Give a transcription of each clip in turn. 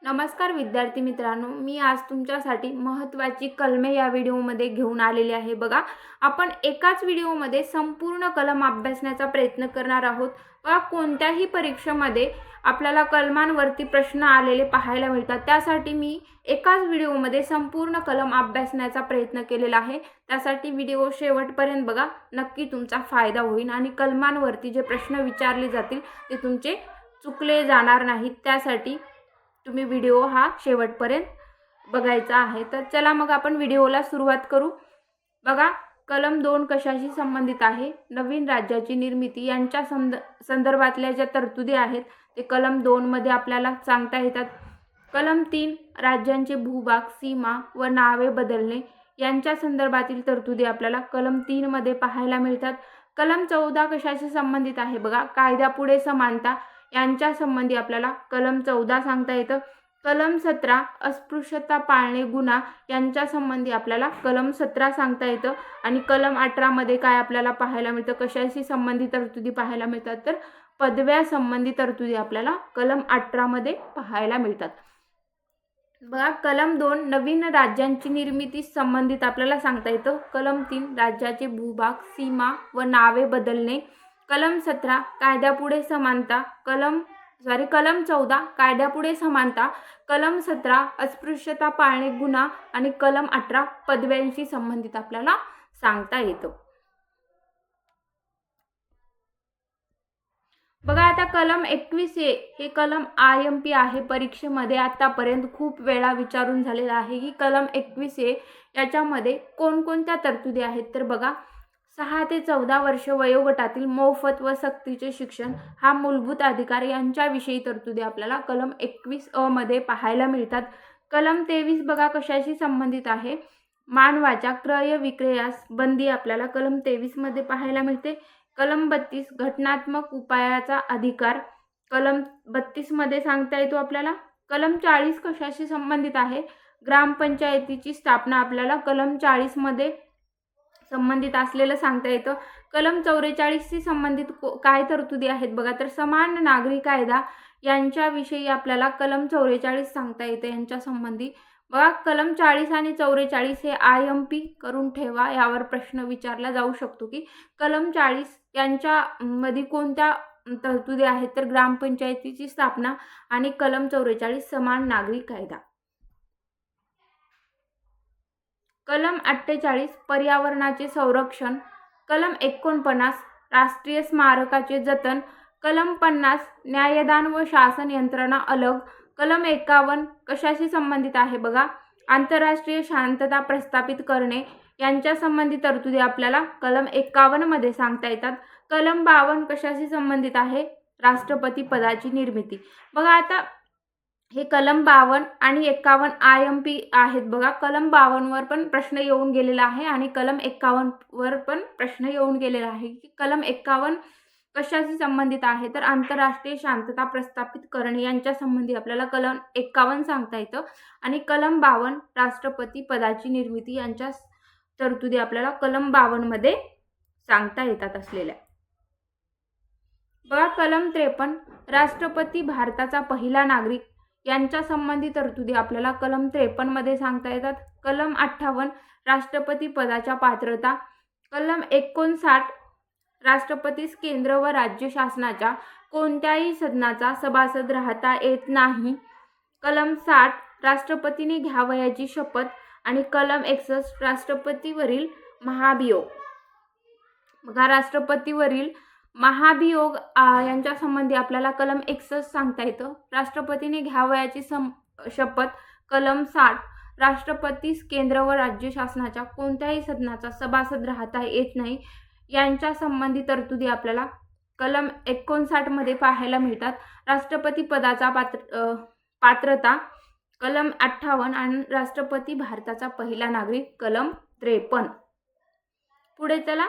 नमस्कार विद्यार्थी मित्रांनो, मी आज तुमच्यासाठी महत्त्वाची कलमे या व्हिडिओमध्ये घेऊन आलेली आहे। बघा, आपण एकाच व्हिडिओमध्ये संपूर्ण कलम अभ्यासण्याचा प्रयत्न करणार आहोत। कोणत्याही परीक्षेमध्ये आपल्याला कलमांवरती प्रश्न आलेले पाहायला मिळतात, त्यासाठी मी एकाच व्हिडिओमध्ये संपूर्ण कलम अभ्यासण्याचा प्रयत्न केलेला आहे। त्यासाठी व्हिडिओ शेवटपर्यंत बघा, नक्की तुमचा फायदा होईल आणि कलमांवरती जे प्रश्न विचारले जातील ते तुमचे चुकले जाणार नाहीत। त्यासाठी तुम्ही व्हिडिओ हा शेवटपर्यंत बघायचा आहे। तर चला मग आपण व्हिडिओला सुरुवात करू। बघा, कलम 2 कशाशी संबंधित आहे? नवीन राज्याची निर्मिती यांच्या संदर्भातल्या ज्या तरतुदी आहेत ते कलम 2 मध्ये आपल्याला सांगता येतात। कलम 3 राज्यांचे भूभाग, सीमा व नावे बदलणे यांच्या संदर्भातील तरतुदी आपल्याला कलम 3 मध्ये पाहायला मिळतात। कलम 14 कशाशी संबंधित आहे? बघा, कायद्यापुढे समानता यांच्या संबंधी आपल्याला कलम 14 सांगता येतं। कलम 17 अस्पृश्यता पाळणे गुन्हा यांच्या संबंधी आपल्याला कलम 17 सांगता येतं। आणि कलम 18 मध्ये काय आपल्याला पाहायला मिळतं? कशाशी संबंधित तरतुदी पाहायला मिळतात? तर पदव्या संबंधी तरतुदी आपल्याला कलम 18 मध्ये पाहायला मिळतात। बघा, कलम 2 नवीन राज्यांची निर्मिती संबंधित आपल्याला सांगता येतं। कलम 3 राज्याचे भूभाग, सीमा व नावे बदलणे। कलम 17 कायद्यापुढे समानता। कलम 14 कायद्यापुढे समानता। कलम 17 अस्पृश्यता पाळणे गुन्हा आणि कलम 18 पदव्यांशी संबंधित आपल्याला सांगता येतं। बघा, आता कलम 21A हे कलम IMP आहे। परीक्षेमध्ये आतापर्यंत खूप वेळा विचारून झालेला आहे की कलम 21A याच्यामध्ये कोणकोणत्या तरतुदी आहेत? तर बघा, 6 ते 14 वर्ष वयोगटातील मोफत व सक्तीचे शिक्षण हा मूलभूत अधिकार यांच्याविषयी तरतुदी आपल्याला कलम 21A मध्ये पाहायला मिळतात। कलम 23 बघा कशाशी संबंधित आहे? मानवाच्या क्रय विक्रयास बंदी आपल्याला कलम 23 मध्ये पाहायला मिळते। कलम 32 घटनात्मक उपायाचा अधिकार कलम 32 मध्ये सांगता येतो आपल्याला। कलम 40 कशाशी संबंधित आहे? ग्रामपंचायतीची स्थापना आपल्याला कलम 40 मध्ये संबंधित असलेलं सांगता येतं। कलम 44 शी संबंधित काय तरतुदी आहेत? बघा, तर समान नागरी कायदा यांच्याविषयी आपल्याला कलम 44 सांगता येतं यांच्या संबंधी। बघा, कलम 40 आणि 44 हे IMP करून ठेवा, यावर प्रश्न विचारला जाऊ शकतो की कलम 40 यांच्या मध्ये कोणत्या तरतुदी आहेत? तर ग्रामपंचायतीची स्थापना आणि कलम 44 समान नागरी कायदा। कलम 48 पर्यावरणाचे संरक्षण। कलम 49 राष्ट्रीय स्मारकाचे जतन। कलम 50 न्यायदान व शासन यंत्रणा अलग। कलम 51 कशाशी संबंधित आहे? बघा, आंतरराष्ट्रीय शांतता प्रस्थापित करणे यांच्या संबंधित तरतुदी आपल्याला कलम 51 मध्ये सांगता येतात। कलम 52 कशाशी संबंधित आहे? राष्ट्रपती पदाची निर्मिती। बघा, आता हे कलम 52 आणि 51 IMP आहेत। बघा, कलम 52 वर पण प्रश्न येऊन गेलेला आहे आणि कलम 51 वर पण प्रश्न येऊन गेलेला आहे की कलम 51 कशाशी संबंधित आहे? तर आंतरराष्ट्रीय शांतता प्रस्थापित करणे यांच्या संबंधी आपल्याला कलम 51 सांगता येतं। आणि कलम 52 राष्ट्रपती पदाची निर्मिती यांच्या तरतुदी आपल्याला कलम 52 मध्ये सांगता येतात असलेल्या। बघा, कलम 53 राष्ट्रपती भारताचा पहिला नागरिक यांच्या संबंधी तरतुदी आपल्याला कलम 53 मध्ये सांगता येतात। कलम 58 राष्ट्रपती पदाच्या पात्रता। कलम 59 राष्ट्रपतीस केंद्र व राज्य शासनाच्या कोणत्याही सदनाचा सभासद राहता येत नाही। कलम 60 राष्ट्रपतीने घ्यावयाची शपथ आणि कलम 61 राष्ट्रपतीवरील महाभियोग। बघा, राष्ट्रपतीवरील महाभियोग यांच्या संबंधी आपल्याला कलम 61 सांगता येतं। राष्ट्रपतीने घ्यावयाची शपथ कलम 60 राष्ट्रपतीस केंद्र व राज्य शासनाच्या कोणत्याही सदनाचा सभासद राहता येत नाही यांच्या संबंधी तरतुदी आपल्याला कलम 59 मध्ये पाहायला मिळतात। राष्ट्रपती पदाचा पात्रता कलम 58 आणि राष्ट्रपती भारताचा पहिला नागरिक कलम 53। पुढे चला,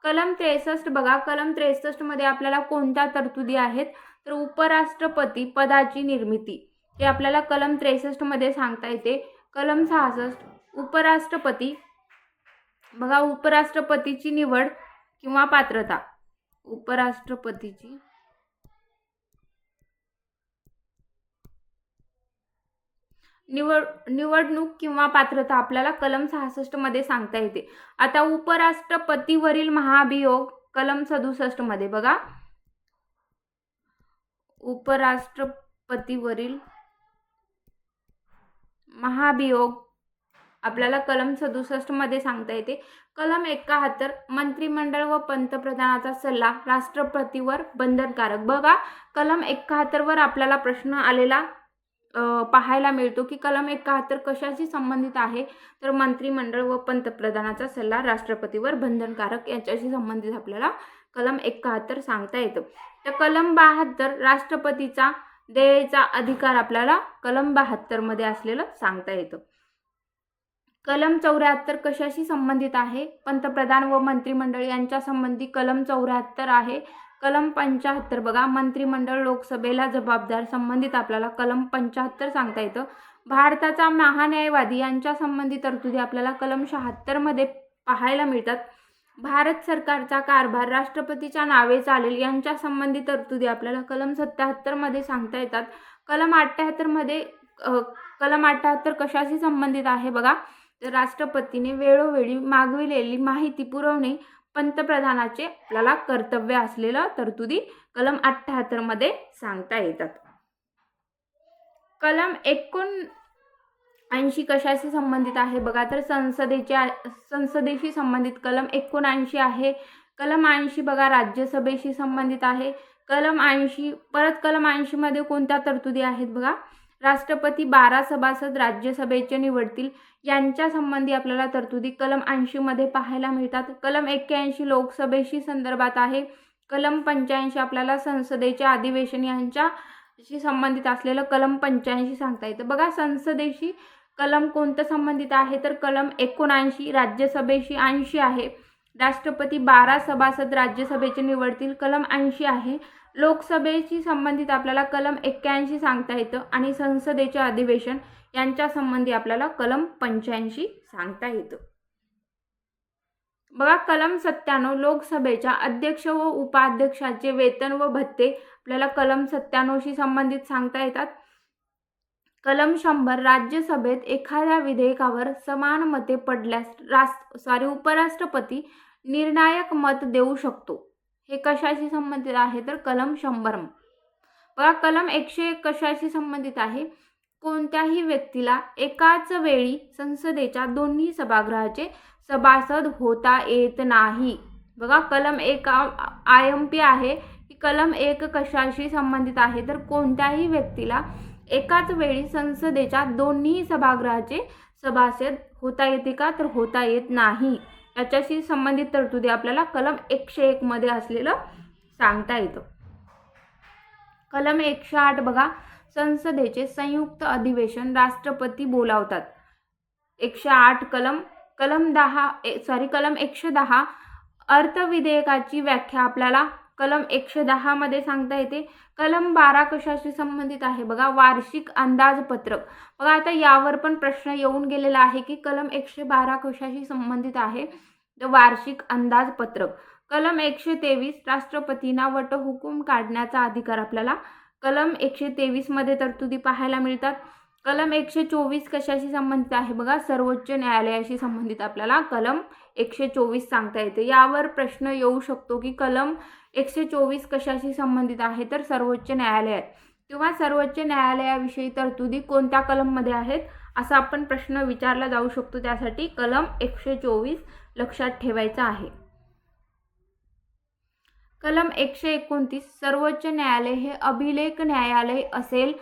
कलम 63 बघा, कलम 63 मध्ये आपल्याला कोणत्या तरतुदी आहेत? तर उपराष्ट्रपती पदाची निर्मिती हे आपल्याला कलम 63 मध्ये सांगता येते। कलम 66 उपराष्ट्रपती, बघा, उपराष्ट्रपतीची निवड किंवा पात्रता। उपराष्ट्रपतीची निवडणूक किंवा पात्रता आपल्याला कलम 66 मध्ये सांगता येते. आता उपराष्ट्रपतीवरील महाभियोग कलम 67 मध्ये बघा, उपराष्ट्रपतीवरील महाभियोग आपल्याला कलम 67 मध्ये सांगता येते. कलम 71 मंत्रिमंडळ व पंतप्रधानाचा सल्ला राष्ट्रपतीवर बंधनकारक. बघा, कलम 71 वर आपल्याला प्रश्न आलेला पाहायला मिळतो की कलम 71 कशाशी संबंधित आहे, तर मंत्रिमंडळ व पंतप्रधानाचा सल्ला राष्ट्रपतीवर बंधनकारक याच्याशी संबंधित आपल्याला कलम 71 सांगता येतं. तर कलम 72 राष्ट्रपतीचा देयचा अधिकार आपल्याला कलम 72 मध्ये असलेलं सांगता येतं. कलम 74 कशाशी संबंधित आहे, पंतप्रधान व मंत्रिमंडळ यांच्या संबंधी कलम 74 आहे. कलम 75 बघा, मंत्रिमंडळ लोकसभेला जबाबदार संबंधित आपल्याला कलम 75 सांगता येतं. भारताचा महान्यायवादी यांच्या संबंधी तरतुदी आपल्याला कलम 76 मध्ये पाहायला मिळतात. भारत सरकारचा कारभार राष्ट्रपतीच्या नावे चालेल यांच्या संबंधी तरतुदी आपल्याला कलम 77 मध्ये सांगता येतात. कलम 78 मध्ये कलम 78 कशाशी संबंधित आहे बघा, तर राष्ट्रपतीने वेळोवेळी मागविलेली माहिती पुरवणे पंतप्रधानाचे आपल्याला कर्तव्य असलेलं तरतुदी कलम 78 मध्ये सांगता येतात. कलम 79 कशाशी संबंधित आहे बघा, तर संसदेशी संबंधित कलम 79 आहे. कलम 80 बघा, राज्यसभेशी संबंधित आहे. कलम 80 परत कलम 80 मध्ये कोणत्या तरतुदी आहेत बघा, राष्ट्रपती 12 सभासद राज्यसभेचे निवडतील यांच्या संबंधी आपल्याला तरतुदी कलम 80 मध्ये पाहायला मिळतात. कलम 81 लोकसभेशी संदर्भात आहे. कलम 85 आपल्याला संसदेचे अधिवेशन यांच्याशी संबंधित असलेलं कलम 85 सांगता येतं. बघा, संसदेशी कलम कोणतं संबंधित आहे, तर कलम 79 राज्यसभेशी 80 आहे. राष्ट्रपती 12 सभासद राज्यसभेचे निवडतील कलम 80 आहे. लोकसभेशी संबंधित आपल्याला कलम 81 सांगता येतं आणि संसदेचे अधिवेशन यांच्या संबंधी आपल्याला कलम 85 सांगता येतं. बघा, कलम 97 लोकसभेच्या अध्यक्ष व उपाध्यक्षाचे वेतन व भत्ते आपल्याला कलम 97शी संबंधित सांगता येतात. कलम 100 राज्यसभेत एखाद्या विधेयकावर समान मते पडल्यास उपराष्ट्रपती निर्णायक मत देऊ शकतो. हे कशाशी संबंधित आहे, तर कलम 100. बघा, कलम 101 कशाशी संबंधित आहे, कोणत्याही व्यक्तीला एकाच वेळी संसदेच्या दोन्ही सभागृहाचे सभासद होता येत नाही. बघा, कलम 1 IMP आहे की कलम 1 कशाशी संबंधित आहे, तर कोणत्याही व्यक्तीला एकाच वेळी संसदेच्या दोन्ही सभागृहाचे सभासद होता येते का, तर होता येत नाही. याच्याशी संबंधित तरतुदी आपल्याला कलम 101 मध्ये असलेलं सांगता येतं. कलम 108 बघा, संसदेचे संयुक्त अधिवेशन राष्ट्रपती बोलावतात. 108 कलम 110 अर्थविधेयकाची व्याख्या आपल्याला कलम 110 मध्ये सांगता येते. कलम 12 कशाशी संबंधित आहे बघा, वार्षिक अंदाजपत्रक. बघा, आता यावर पण प्रश्न येऊन गेलेला आहे की कलम 112 कशाशी संबंधित आहे, तर वार्षिक अंदाजपत्रक. कलम 123 राष्ट्रपतींना वटहुकूम काढण्याचा अधिकार आपल्याला कलम 123 मध्ये तरतुदी पाहायला मिळतात. कलम 124 कशाशी संबंधित आहे बघा, सर्वोच्च न्यायालयाशी संबंधित आपल्याला कलम 124 सांगता येते. यावर प्रश्न येऊ शकतो की कलम 124 कशाशी संबंधित आहे, तर सर्वोच्च न्यायालय किंवा सर्वोच्च न्यायालयाविषयी तरतुदी कोणत्या कलममध्ये आहेत असा आपण प्रश्न विचारला जाऊ शकतो. त्यासाठी कलम 124 लक्षात ठेवायचा आहे. कलम 129 सर्वोच्च न्यायालय हे अभिलेख न्यायालय असेल,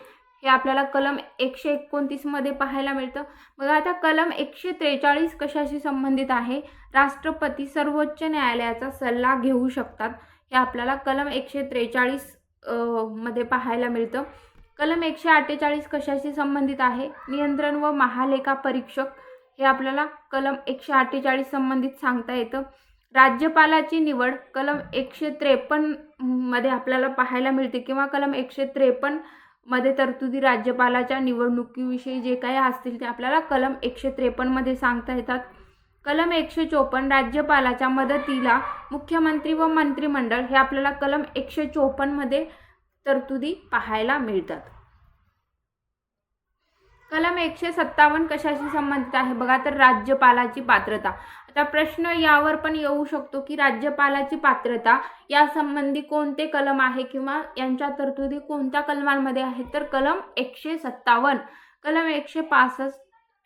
हे आपल्याला कलम 129 मध्ये पाहायला मिळतं. बघा, आता कलम 143 कशाशी संबंधित आहे, राष्ट्रपती सर्वोच्च न्यायालयाचा सल्ला घेऊ शकतात. हे आपल्याला कलम 143 मध्ये पाहायला मिळतं. कलम 148 कशाशी संबंधित आहे, नियंत्रण व महालेखा परीक्षक. हे आपल्याला कलम 148 संबंधित सांगता येतं. राज्यपालाची निवड कलम 153 मध्ये आपल्याला पाहायला मिळते किंवा कलम 153 मध्ये तरतुदी राज्यपालाच्या निवडणुकीविषयी जे काही असतील ते आपल्याला कलम 153 मध्ये सांगता येतात. कलम 154 राज्यपालाच्या मदतीला मुख्यमंत्री व मंत्रिमंडळ. हे आपल्याला कलम 154 मध्ये तरतुदी पाहायला मिळतात. कलम 157 कशाशी संबंधित आहे बघा, तर राज्यपालाची पात्रता. आता प्रश्न यावर पण येऊ शकतो की राज्यपालाची पात्रता या संबंधी कोणते कलम आहे किंवा यांच्या तरतुदी कोणत्या कलमांमध्ये आहेत, तर कलम 157, कलम 165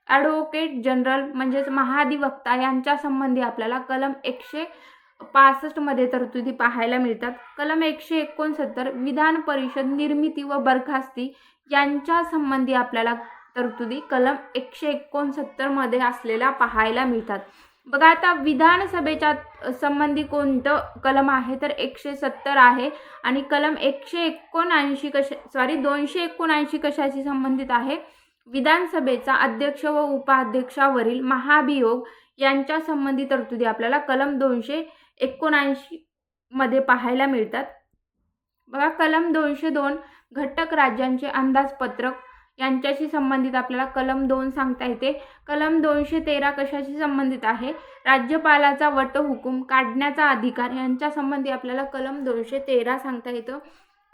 ॲडव्होकेट जनरल म्हणजेच महाधिवक्ता यांच्या संबंधी आपल्याला कलम 165 मध्ये तरतुदी पाहायला मिळतात. कलम 169 विधान परिषद निर्मिती व बरखास्ती यांच्या संबंधी आपल्याला तरतुदी कलम 169 मध्ये असलेल्या पाहायला मिळतात. बघा आता विधानसभेच्या संबंधी कोणतं कलम आहे, तर 170 आहे आणि कलम 279 कशाशी संबंधित आहे, विधानसभेचा अध्यक्ष व उपाध्यक्षावरील महाभियोग यांच्या संबंधी तरतुदी आपल्याला कलम 279 मध्ये पाहायला मिळतात. बघा कलम 202 घटक राज्यांचे अंदाजपत्रक यांच्याशी संबंधित आपल्याला कलम 2 सांगता येते. कलम 213 कशाशी संबंधित आहे, राज्यपालाचा वटहुकूम काढण्याचा अधिकार यांच्या संबंधी आपल्याला कलम 213 सांगता येतं.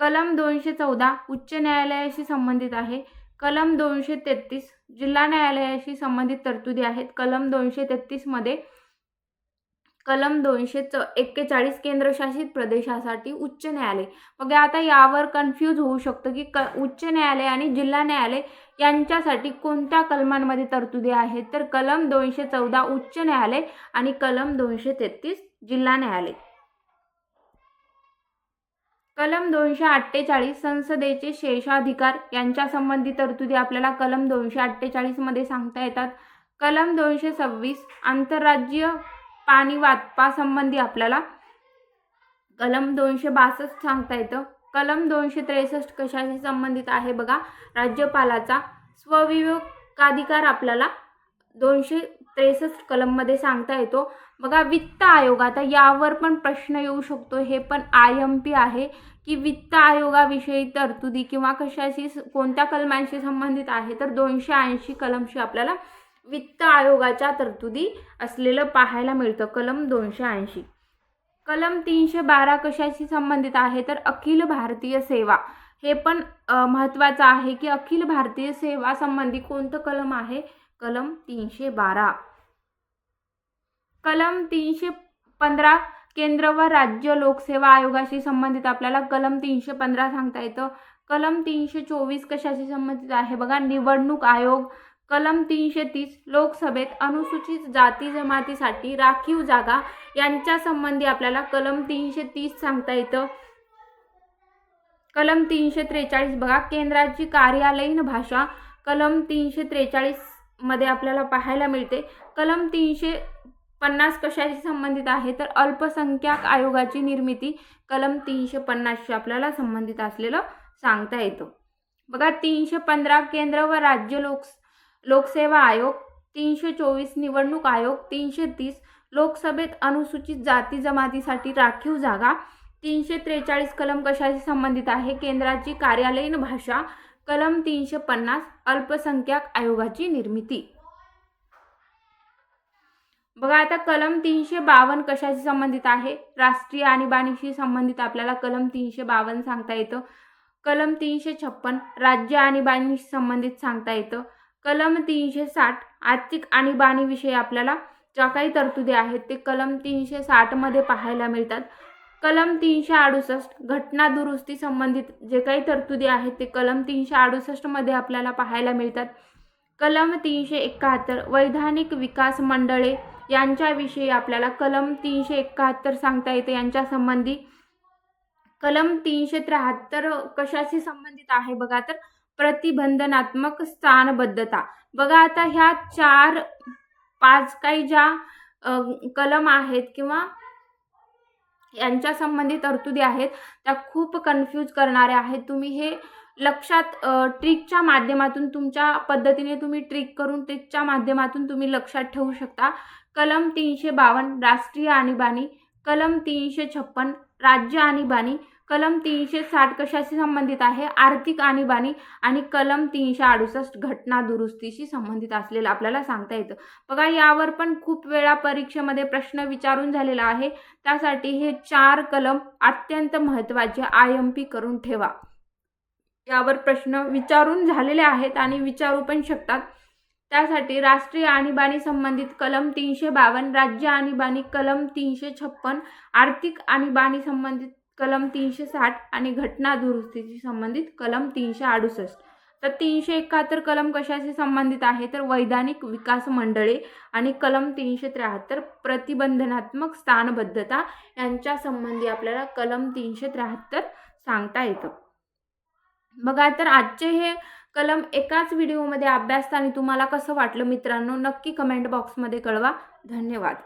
कलम 214 उच्च न्यायालयाशी संबंधित आहे. कलम 233 जिल्हा न्यायालयाशी संबंधित तरतुदी आहेत. कलम 233 मध्ये कलम 241 केंद्रशासित प्रदेशासाठी उच्च न्यायालय. मग आता यावर कन्फ्यूज होऊ शकतं की उच्च न्यायालय आणि जिल्हा न्यायालय यांच्यासाठी कोणत्या कलमांमध्ये तरतुदी आहेत, तर कलम 214 उच्च न्यायालय आणि कलम 233 जिल्हा न्यायालय. कलम 248 संसदेचे शेषाधिकार यांच्या संबंधी तरतुदी आपल्याला कलम 248 मध्ये सांगता येतात. कलम 226 आंतरराज्यीय पाणी वाटपासंबंधी आपल्याला कलम 262 सांगता येतं. कलम 263 कशाशी संबंधित आहे बघा, राज्यपालाचा स्वविवेकाधिकार आपल्याला 263 कलममध्ये सांगता येतो. बघा वित्त आयोग, आता यावर पण प्रश्न येऊ शकतो, हे पण IMP आहे की वित्त आयोगाविषयी तरतुदी किंवा कशाशी कोणत्या कलमांशी संबंधित आहे, तर 280 कलमशी आपल्याला वित्त आयोगाच्या तरतुदी असलेलं पाहायला मिळतं कलम 280. कलम 312 कशाशी संबंधित आहे, तर अखिल भारतीय सेवा. हे पण महत्त्वाचं आहे की अखिल भारतीय सेवा संबंधी कोणतं कलम आहे, कलम 312. कलम 315 केंद्र व राज्य लोकसेवा आयोगाशी संबंधित आपल्याला कलम 315 सांगता येतं. कलम 324 कशाशी संबंधित आहे बघा, निवडणूक आयोग. कलम 330 लोकसभेत अनुसूचित जाती जमातीसाठी राखीव जागा यांच्या संबंधी आपल्याला कलम 330 सांगता येतं. कलम 343 बघा केंद्राची कार्यालयीन भाषा, कलम 343 मध्ये आपल्याला पाहायला मिळते. कलम 350 कशाशी संबंधित आहे, तर अल्पसंख्याक आयोगाची निर्मिती कलम 350 आपल्याला संबंधित असलेलं सांगता येतं. बघा 315 केंद्र व राज्य लोकसेवा आयोग, 324 निवडणूक आयोग, 330 लोकसभेत अनुसूचित जाती जमातीसाठी राखीव जागा, 343 कलम कशाशी संबंधित आहे, केंद्राची कार्यालयीन भाषा, कलम 350 अल्पसंख्याक आयोगाची निर्मिती. बघा आता कलम 352 कशाशी संबंधित आहे, राष्ट्रीय आणीबाणीशी संबंधित आपल्याला कलम 352 सांगता येतं. कलम 356 राज्य आणीबाणीशी संबंधित सांगता येतं. कलम 360 आर्थिक आणीबाणीविषयी आपल्याला ज्या काही तरतुदी आहेत ते कलम 360 मध्ये पाहायला मिळतात. कलम 368 घटना दुरुस्ती संबंधित जे काही तरतुदी आहेत ते कलम 368 मध्ये आपल्याला पाहायला मिळतात. कलम 371 वैधानिक विकास मंडळे यांच्याविषयी आपल्याला कलम 371 सांगता येते यांच्या संबंधी. कलम 373 कशाशी संबंधित आहे बघा, तर प्रतिबंधनात्मक स्थानबद्धता. बघा आता ह्या 4-5 काही ज्या कलम आहेत किंवा यांच्या संबंधित तरतुदी आहेत त्या खूप कन्फ्यूज करणाऱ्या आहेत. तुम्ही हे लक्षात ट्रिकच्या माध्यमातून तुमच्या पद्धतीने तुम्ही ट्रिक करून ट्रिकच्या माध्यमातून तुम्ही लक्षात ठेवू शकता. कलम 352 राष्ट्रीय आणीबाणी, कलम 356 राज्य आणीबाणी, कलम 360 कशाशी संबंधित आहे, आर्थिक आणीबाणी आणि कलम 368 घटना दुरुस्तीशी संबंधित असलेलं आपल्याला सांगता येतं. बघा यावर पण खूप वेळा परीक्षेमध्ये प्रश्न विचारून झालेला आहे, त्यासाठी हे 4 कलम अत्यंत महत्त्वाचे IMP करून ठेवा. यावर प्रश्न विचारून झालेले आहेत आणि विचारू पण शकतात। त्यासाठी राष्ट्रीय आणीबाणी संबंधित कलम 352, राज्य आणीबाणी कलम 356, आर्थिक आणीबाणी संबंधित कलम 360 आणि घटना दुरुस्तीशी संबंधित कलम 368। तर 371 कलम कशाशी संबंधित आहे तर वैधानिक विकास मंडळे आणि कलम 373 प्रतिबंधनात्मक स्थानबद्धता यांच्या संबंधी आपल्याला कलम 373 सांगता येतं। बघा, तर आजचे हे कलम एकाच व्हिडिओमध्ये अभ्यासताना तुम्हाला कसं वाटलं मित्रांनो, नक्की कमेंट बॉक्समध्ये कळवा। धन्यवाद।